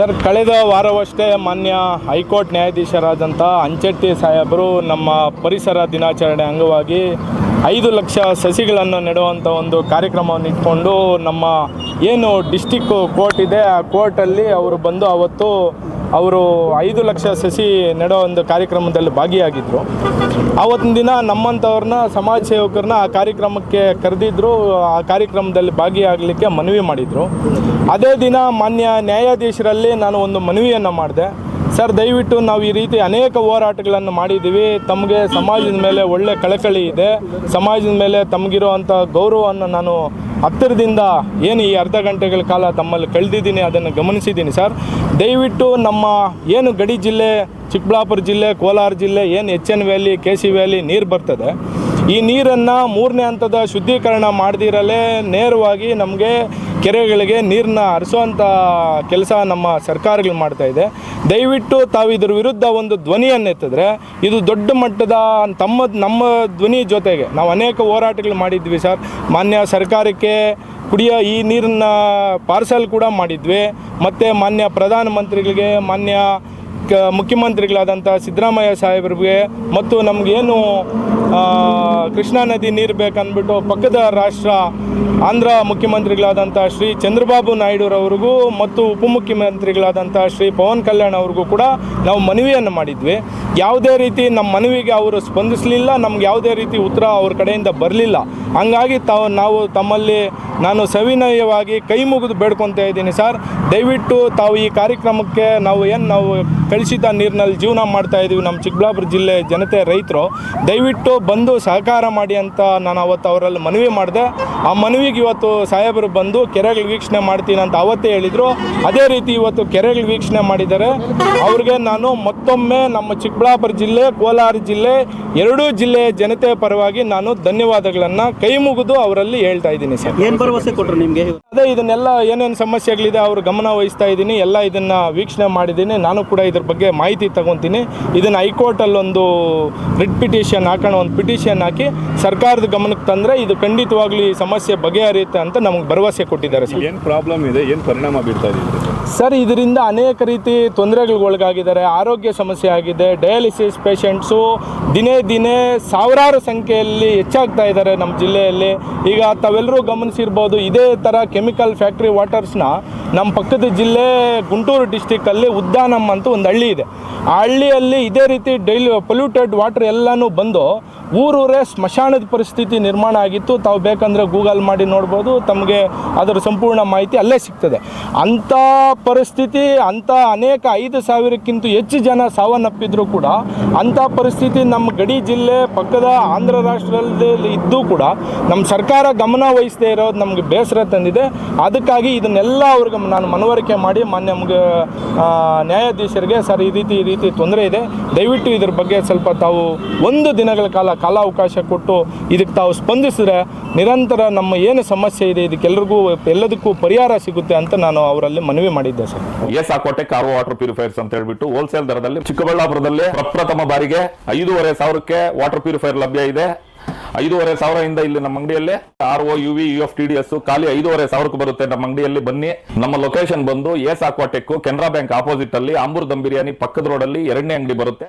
Sir, ಕಳೆದ ವಾರವಷ್ಟೇ ಮಾನ್ಯ high court ನ್ಯಾಯಾಧೀಶರಾದಂಥ ಅಂಚೆಟ್ಟಿ ಸಾಹೇಬರು ನಮ್ಮ ಪರಿಸರ ದಿನಾಚರಣೆ ಅಂಗವಾಗಿ 5 ಲಕ್ಷ ಸಸಿಗಳನ್ನು ನೆಡುವಂಥ ಒಂದು ಕಾರ್ಯಕ್ರಮವನ್ನು ಇಟ್ಕೊಂಡು ನಮ್ಮ ಏನು ಡಿಸ್ಟಿಕ್ ಕೋರ್ಟ್ ಇದೆ ಆ ಕೋರ್ಟಲ್ಲಿ ಅವರು ಬಂದು ಅವತ್ತು ಅವರು 5 ಲಕ್ಷ ಸಸಿ ನೆಡೋ ಒಂದು ಕಾರ್ಯಕ್ರಮದಲ್ಲಿ ಭಾಗಿಯಾಗಿದ್ದರು. ಆವತ್ತಿನ ದಿನ ನಮ್ಮಂಥವ್ರನ್ನ ಸಮಾಜ ಸೇವಕರನ್ನ ಆ ಕಾರ್ಯಕ್ರಮಕ್ಕೆ ಕರೆದಿದ್ದರು. ಆ ಕಾರ್ಯಕ್ರಮದಲ್ಲಿ ಭಾಗಿಯಾಗಲಿಕ್ಕೆ ಮನವಿ ಮಾಡಿದರು. ಅದೇ ದಿನ ಮಾನ್ಯ ನ್ಯಾಯಾಧೀಶರಲ್ಲಿ ನಾನು ಒಂದು ಮನವಿಯನ್ನು ಮಾಡಿದೆ. ಸರ್, ದಯವಿಟ್ಟು ನಾವು ಈ ರೀತಿ ಅನೇಕ ಹೋರಾಟಗಳನ್ನು ಮಾಡಿದ್ದೀವಿ. ತಮಗೆ ಸಮಾಜದ ಮೇಲೆ ಒಳ್ಳೆ ಕಳಕಳಿ ಇದೆ. ಸಮಾಜದ ಮೇಲೆ ತಮಗಿರುವಂಥ ಗೌರವವನ್ನು ನಾನು ಹತ್ತಿರದಿಂದ ಏನು ಈ ಅರ್ಧ ಗಂಟೆಗಳ ಕಾಲ ತಮ್ಮಲ್ಲಿ ಕಳೆದಿದ್ದೀನಿ, ಅದನ್ನು ಗಮನಿಸಿದ್ದೀನಿ. ಸರ್, ದಯವಿಟ್ಟು ನಮ್ಮ ಏನು ಗಡಿ ಜಿಲ್ಲೆ ಚಿಕ್ಕಬಳ್ಳಾಪುರ ಜಿಲ್ಲೆ, ಕೋಲಾರ ಜಿಲ್ಲೆ ಏನು HN ವ್ಯಾಲಿ, KC ವ್ಯಾಲಿ ನೀರು ಬರ್ತದೆ, ಈ ನೀರನ್ನು 3ನೇ ಹಂತದ ಶುದ್ಧೀಕರಣ ಮಾಡದಿರಲೇ ನೇರವಾಗಿ ನಮಗೆ ಕೆರೆಗಳಿಗೆ ನೀರನ್ನ ಹರಿಸುವಂಥ ಕೆಲಸ ನಮ್ಮ ಸರ್ಕಾರಗಳು ಮಾಡ್ತಾಯಿದೆ. ದಯವಿಟ್ಟು ತಾವು ಇದ್ರ ವಿರುದ್ಧ ಒಂದು ಧ್ವನಿಯನ್ನು ಎತ್ತಿದ್ರೆ ಇದು ದೊಡ್ಡ ಮಟ್ಟದ ನಮ್ಮ ಧ್ವನಿ ಜೊತೆಗೆ ನಾವು ಅನೇಕ ಹೋರಾಟಗಳು ಮಾಡಿದ್ವಿ. ಸರ್, ಮಾನ್ಯ ಸರ್ಕಾರಕ್ಕೆ ಕುಡಿಯೋ ಈ ನೀರನ್ನ ಪಾರ್ಸಲ್ ಕೂಡ ಮಾಡಿದ್ವಿ. ಮತ್ತು ಮಾನ್ಯ ಪ್ರಧಾನಮಂತ್ರಿಗಳಿಗೆ, ಮಾನ್ಯ ಮುಖ್ಯಮಂತ್ರಿಗಳಾದಂಥ ಸಿದ್ದರಾಮಯ್ಯ ಸಾಹೇಬ್ರಿಗೆ ಮತ್ತು ನಮಗೇನು ಕೃಷ್ಣಾ ನದಿ ನೀರು ಬೇಕಂದ್ಬಿಟ್ಟು ಪಕ್ಕದ ರಾಷ್ಟ್ರ ಆಂಧ್ರ ಮುಖ್ಯಮಂತ್ರಿಗಳಾದಂಥ ಶ್ರೀ ಚಂದ್ರಬಾಬು ನಾಯ್ಡುರವ್ರಿಗೂ ಮತ್ತು ಉಪಮುಖ್ಯಮಂತ್ರಿಗಳಾದಂಥ ಶ್ರೀ ಪವನ್ ಕಲ್ಯಾಣ್ ಅವ್ರಿಗೂ ಕೂಡ ನಾವು ಮನವಿಯನ್ನು ಮಾಡಿದ್ವಿ. ಯಾವುದೇ ರೀತಿ ನಮ್ಮ ಮನವಿಗೆ ಅವರು ಸ್ಪಂದಿಸಲಿಲ್ಲ. ನಮ್ಗೆ ಯಾವುದೇ ರೀತಿ ಉತ್ತರ ಅವ್ರ ಕಡೆಯಿಂದ ಬರಲಿಲ್ಲ. ಹಂಗಾಗಿ ನಾವು ತಮ್ಮಲ್ಲಿ ನಾನು ಸವಿನಯವಾಗಿ ಕೈ ಮುಗಿದು ಬೇಡ್ಕೊತಾ ಇದ್ದೀನಿ. ಸರ್, ದಯವಿಟ್ಟು ತಾವು ಈ ಕಾರ್ಯಕ್ರಮಕ್ಕೆ ನಾವು ಕಳಿಸಿದ ನೀರಿನಲ್ಲಿ ಜೀವನ ಮಾಡ್ತಾಯಿದ್ದೀವಿ ನಮ್ಮ ಚಿಕ್ಕಬಳ್ಳಾಪುರ ಜಿಲ್ಲೆ ಜನತೆ, ರೈತರು, ದಯವಿಟ್ಟು ಬಂದು ಸಹಕಾರ ಮಾಡಿ ಅಂತ ನಾನು ಅವತ್ತು ಅವರಲ್ಲಿ ಮನವಿ ಮಾಡಿದೆ. ಆ ಮನವಿಗೆ ಇವತ್ತು ಸಾಹೇಬರು ಬಂದು ಕೆರೆಗಳು ವೀಕ್ಷಣೆ ಮಾಡ್ತೀನಿ ಅಂತ ಅವತ್ತೇ ಹೇಳಿದರು. ಅದೇ ರೀತಿ ಇವತ್ತು ಕೆರೆಗಳು ವೀಕ್ಷಣೆ ಮಾಡಿದ್ದಾರೆ. ಅವ್ರಿಗೆ ನಾನು ಮತ್ತೊಮ್ಮೆ ನಮ್ಮ ಚಿಕ್ಕಬಳ್ಳಾಪುರ ಜಿಲ್ಲೆ, ಕೋಲಾರ ಜಿಲ್ಲೆ, ಎರಡೂ ಜಿಲ್ಲೆಯ ಜನತೆ ಪರವಾಗಿ ನಾನು ಧನ್ಯವಾದಗಳನ್ನು ಕೈ ಮುಗಿದು ಅವರಲ್ಲಿ ಹೇಳ್ತಾ ಇದ್ದೀನಿ. ಸರ್, ಏನು ಭರವಸೆ ಕೊಟ್ಟರು ನಿಮಗೆ? ಅದೇ ಇದನ್ನೆಲ್ಲ ಏನೇನು ಸಮಸ್ಯೆಗಳಿದೆ ಅವ್ರ ಗಮನ ವಹಿಸ್ತಾ ಇದ್ದೀನಿ. ಎಲ್ಲ ಇದನ್ನು ವೀಕ್ಷಣೆ ಮಾಡಿದ್ದೀನಿ. ನಾನು ಕೂಡ ಇದ್ರ ಬಗ್ಗೆ ಮಾಹಿತಿ ತಗೊತೀನಿ. ಇದನ್ನು ಹೈಕೋರ್ಟಲ್ಲೊಂದು ರಿಟ್ ಪಿಟಿಷನ್ ಹಾಕೋಣ, ಒಂದು ಪಿಟಿಷನ್ ಹಾಕಿ ಸರ್ಕಾರದ ಗಮನಕ್ಕೆ ತಂದರೆ ಇದು ಖಂಡಿತವಾಗ್ಲೂ ಈ ಸಮಸ್ಯೆ ಬಗೆಹರಿಯುತ್ತೆ ಅಂತ ನಮಗೆ ಭರವಸೆ ಕೊಟ್ಟಿದ್ದಾರೆ. ಸರ್, ಏನು ಪ್ರಾಬ್ಲಮ್ ಇದೆ, ಏನು ಪರಿಣಾಮ ಬೀರ್ತಾ ಇದೆ ಸರ್? ಇದರಿಂದ ಅನೇಕ ರೀತಿ ತೊಂದರೆಗಳಿಗೊಳಗಾಗಿದ್ದಾರೆ. ಆರೋಗ್ಯ ಸಮಸ್ಯೆ ಆಗಿದೆ. ಡಯಾಲಿಸಿಸ್ ಪೇಷಂಟ್ಸು ದಿನೇ ಸಾವಿರಾರು ಸಂಖ್ಯೆಯಲ್ಲಿ ಹೆಚ್ಚಾಗ್ತಾ ಇದ್ದಾರೆ ನಮ್ಮ ಜಿಲ್ಲೆಯಲ್ಲಿ. ಈಗ ತಾವೆಲ್ಲರೂ ಗಮನಿಸಿರ್ಬೋದು, ಇದೇ ಥರ ಕೆಮಿಕಲ್ ಫ್ಯಾಕ್ಟ್ರಿ ವಾಟರ್ಸ್ನ ನಮ್ಮ ಪಕ್ಕದ ಜಿಲ್ಲೆ ಗುಂಟೂರು ಡಿಸ್ಟಿಕ್ಕಲ್ಲಿ ಉದ್ದಾನಮ್ ಅಂತ ಒಂದು ಹಳ್ಳಿ ಇದೆ. ಆ ಹಳ್ಳಿಯಲ್ಲಿ ಇದೇ ರೀತಿ ಪೊಲ್ಯೂಟೆಡ್ ವಾಟರ್ ಎಲ್ಲನೂ ಬಂದು ಊರೂರೇ ಸ್ಮಶಾನದ ಪರಿಸ್ಥಿತಿ ನಿರ್ಮಾಣ ಆಗಿತ್ತು. ತಾವು ಬೇಕಂದರೆ ಗೂಗಲ್ ಮಾಡಿ ನೋಡ್ಬೋದು, ತಮಗೆ ಅದರ ಸಂಪೂರ್ಣ ಮಾಹಿತಿ ಅಲ್ಲೇ ಸಿಗ್ತದೆ. ಅಂಥ ಪರಿಸ್ಥಿತಿ, ಅಂಥ ಅನೇಕ 5,000ಕ್ಕಿಂತ ಹೆಚ್ಚು ಜನ ಸಾವನ್ನಪ್ಪಿದ್ರು ಕೂಡ ಅಂಥ ಪರಿಸ್ಥಿತಿ ನಮ್ಮ ಗಡಿ ಜಿಲ್ಲೆ ಪಕ್ಕದ ಆಂಧ್ರ ರಾಷ್ಟ್ರದಲ್ಲಿ ಇದ್ದೂ ಕೂಡ ನಮ್ಮ ಸರ್ಕಾರ ಗಮನ ವಹಿಸದೇ ಇರೋದು ನಮಗೆ ಬೇಸರ ತಂದಿದೆ. ಅದಕ್ಕಾಗಿ ಇದನ್ನೆಲ್ಲ ಅವ್ರಿಗೆ ನಾನು ಮನವರಿಕೆ ಮಾಡಿ ಮಾನ್ಯ ನ್ಯಾಯಾಧೀಶರಿಗೆ, ಸರ್, ಈ ರೀತಿ ತೊಂದರೆ ಇದೆ, ದಯವಿಟ್ಟು ಇದ್ರ ಬಗ್ಗೆ ಸ್ವಲ್ಪ ತಾವು 1 ದಿನಗಳ ಕಾಲಾವಕಾಶ ಕೊಟ್ಟು ಇದಕ್ಕೆ ತಾವು ಸ್ಪಂದಿಸಿದ್ರೆ ನಿರಂತರ ನಮ್ಮ ಏನು ಸಮಸ್ಯೆ ಇದೆ ಎಲ್ಲದಕ್ಕೂ ಪರಿಹಾರ ಸಿಗುತ್ತೆ ಅಂತ ನಾನು ಅವರಲ್ಲಿ ಮನವಿ ಮಾಡಿದ್ದೆ. ಸರ್, ಎಸ್ಆಕೋಟೆಕ್ RO ವಾಟರ್ ಪ್ಯೂರಿಫೈರ್ಸ್ ಅಂತ ಹೇಳ್ಬಿಟ್ಟು ಹೋಲ್ಸೇಲ್ ದರದಲ್ಲಿ ಚಿಕ್ಕಬಳ್ಳಾಪುರದಲ್ಲಿ ಪ್ರಪ್ರಥಮ ಬಾರಿಗೆ 5,500ಕ್ಕೆ ವಾಟರ್ ಪ್ಯೂರಿಫೈರ್ ಲಭ್ಯ ಇದೆ. 5,500 ಇಲ್ಲಿ ನಮ್ಮ ಅಂಗಡಿಯಲ್ಲಿ RO UV UFTDS ಖಾಲಿ 5,500 ಬರುತ್ತೆ ನಮ್ಮ ಅಂಗಡಿಯಲ್ಲಿ. ಬನ್ನಿ. ನಮ್ಮ ಲೊಕೇಶನ್ ಬಂದು ಎಸ್ಆಕೋಟೆಕ್ ಕೆನರಾ ಬ್ಯಾಂಕ್ ಆಪೋಸಿಟ್ ಅಲ್ಲಿ ಆಂಬೂರ್ ದಮ್ ಬಿರಿಯಾನಿ ಪಕ್ಕದ ರೋಡ್ ಅಲ್ಲಿ 2ನೇ ಅಂಗಡಿ ಬರುತ್ತೆ.